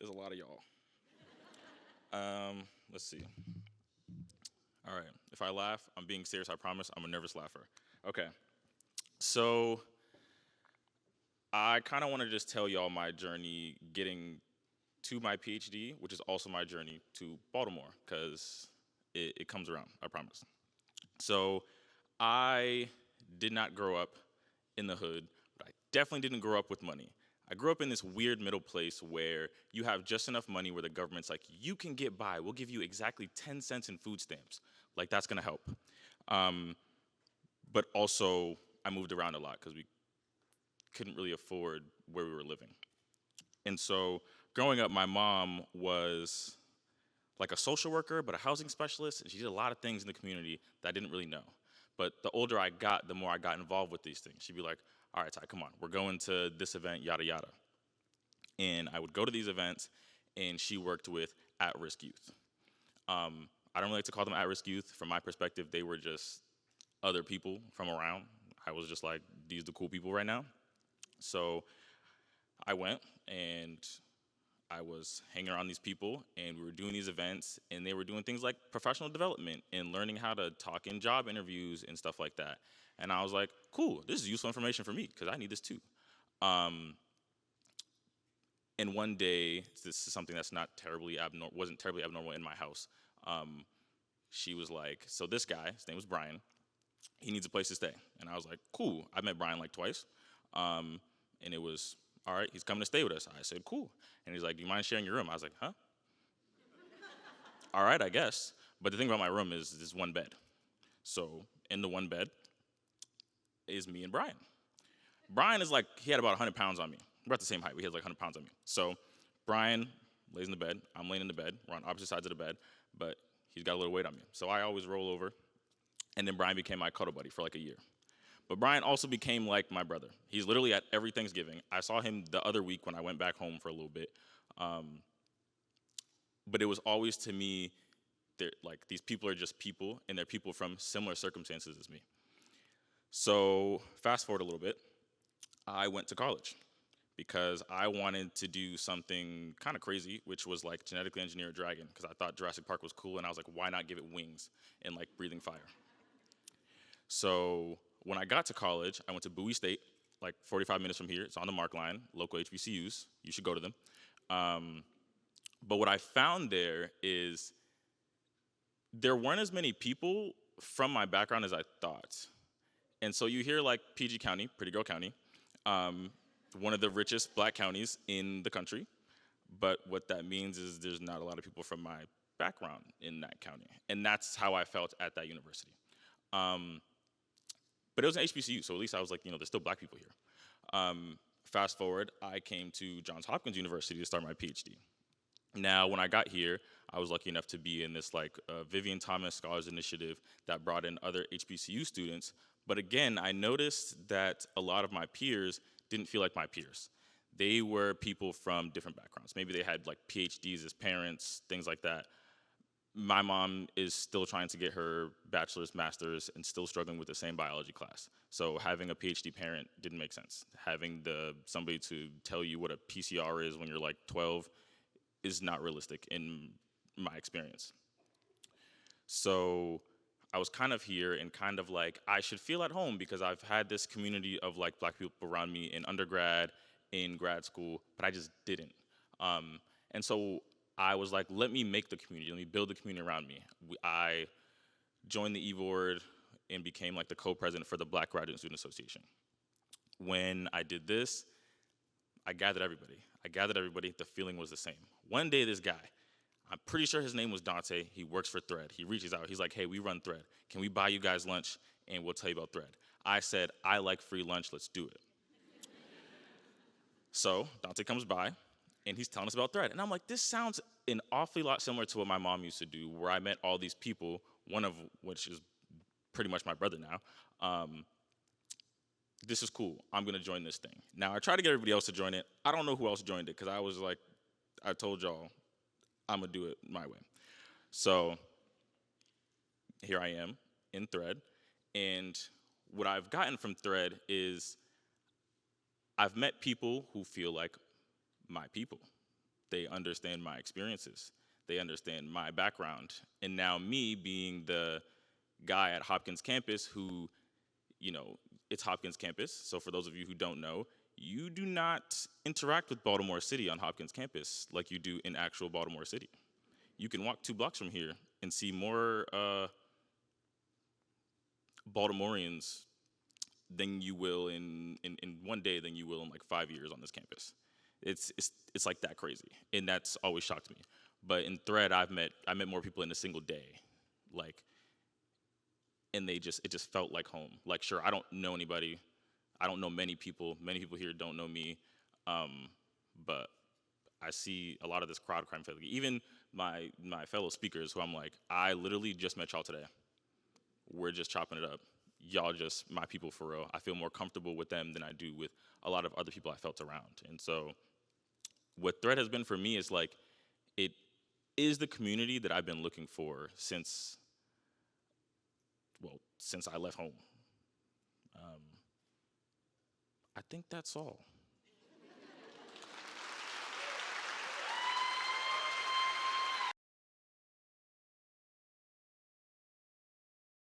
There's a lot of y'all. Let's see. All right. If I laugh, I'm being serious. I promise. I'm a nervous laugher. Okay. So I kind of want to just tell y'all my journey getting to my PhD, which is also my journey to Baltimore, because it comes around. I promise. So I did not grow up in the hood, but I definitely didn't grow up with money. I grew up in this weird middle place where you have just enough money where the government's like, you can get by. We'll give you exactly 10 cents in food stamps. Like, that's gonna help. Um, but also, I moved around a lot because we couldn't really afford where we were living. And so, growing up, my mom was like a social worker, but a housing specialist, and she did a lot of things in the community that I didn't really know. But the older I got, the more I got involved with these things. She'd be like, all right, Ty, come on, we're going to this event, yada, yada. And I would go to these events, and she worked with at-risk youth. I don't really like to call them at-risk youth. From my perspective, they were just other people from around. I was just like, these are the cool people right now. So I went, and I was hanging around these people, and we were doing these events, and they were doing things like professional development and learning how to talk in job interviews and stuff like that. And I was like, cool, this is useful information for me because I need this too. Um, and one day, this is something that's not terribly abnormal, wasn't terribly abnormal in my house. Um, she was like, so this guy, his name was Brian, he needs a place to stay. And I was like, cool. I met Brian like twice. Um, and it was, all right, he's coming to stay with us. I said, cool. And he's like, do you mind sharing your room? I was like, huh? All right, I guess. But the thing about my room is there's one bed. So in the one bed is me and Brian. Brian is like, he had about 100 pounds on me. We're about the same height. We had like 100 pounds on me. So Brian lays in the bed. I'm laying in the bed. We're on opposite sides of the bed. But he's got a little weight on me. So I always roll over. And then Brian became my cuddle buddy for like a year. But Brian also became like my brother. He's literally at every Thanksgiving. I saw him the other week when I went back home for a little bit. Um, but it was always to me, like these people are just people, and they're people from similar circumstances as me. So fast forward a little bit, I went to college because I wanted to do something kind of crazy, which was like genetically engineer a dragon, because I thought Jurassic Park was cool, and I was like, why not give it wings and like breathing fire? So when I got to college, I went to Bowie State, like 45 minutes from here. It's on the Mark line, local HBCUs. You should go to them. Um, but what I found there is there weren't as many people from my background as I thought. And so you hear like PG County, Pretty Girl County, um, one of the richest black counties in the country. But what that means is there's not a lot of people from my background in that county. And that's how I felt at that university. Um, but it was an HBCU, so at least I was like, there's still black people here. Fast forward, I came to Johns Hopkins University to start my PhD. Now, when I got here, I was lucky enough to be in this like Vivian Thomas Scholars Initiative that brought in other HBCU students. But again, I noticed that a lot of my peers didn't feel like my peers. They were people from different backgrounds. Maybe they had like PhDs as parents, things like that. My mom is still trying to get her bachelor's, master's, and still struggling with the same biology class. So having a PhD parent didn't make sense. Having somebody to tell you what a PCR is when you're like 12 is not realistic in my experience. So I was kind of here and kind of like, I should feel at home because I've had this community of like black people around me in undergrad, in grad school, but I just didn't. And so I was like, let me make the community, let me build the community around me. I joined the E-Board and became like the co-president for the Black Graduate Student Association. When I did this, I gathered everybody. The feeling was the same. One day this guy, I'm pretty sure his name was Dante, he works for Thread. He reaches out, he's like, hey, we run Thread. Can we buy you guys lunch and we'll tell you about Thread? I said, I like free lunch, let's do it. So Dante comes by and he's telling us about Thread. And I'm like, this sounds an awfully lot similar to what my mom used to do, where I met all these people, one of which is pretty much my brother now. This is cool, I'm gonna join this thing. Now I tried to get everybody else to join it. I don't know who else joined it, because I was like, I told y'all, I'm gonna do it my way. So here I am in Thread, and what I've gotten from Thread is I've met people who feel like my people. They understand my experiences. They understand my background. And now me being the guy at Hopkins campus who, you know, it's Hopkins campus. So for those of you who don't know, you do not interact with Baltimore City on Hopkins campus like you do in actual Baltimore City. You can walk 2 blocks from here and see more Baltimoreans than you will in one day than you will in like 5 years on this campus. It's like that crazy, and that's always shocked me. But in Thread, I met more people in a single day, like, and it just felt like home. Like, sure, I don't know anybody, I don't know many people. Many people here don't know me, but I see a lot of this crowd crime fatigue. Even my fellow speakers, who I'm like, I literally just met y'all today. We're just chopping it up. Y'all just my people for real. I feel more comfortable with them than I do with a lot of other people I felt around. And so what Thread has been for me is like, it is the community that I've been looking for since I left home. I think that's all.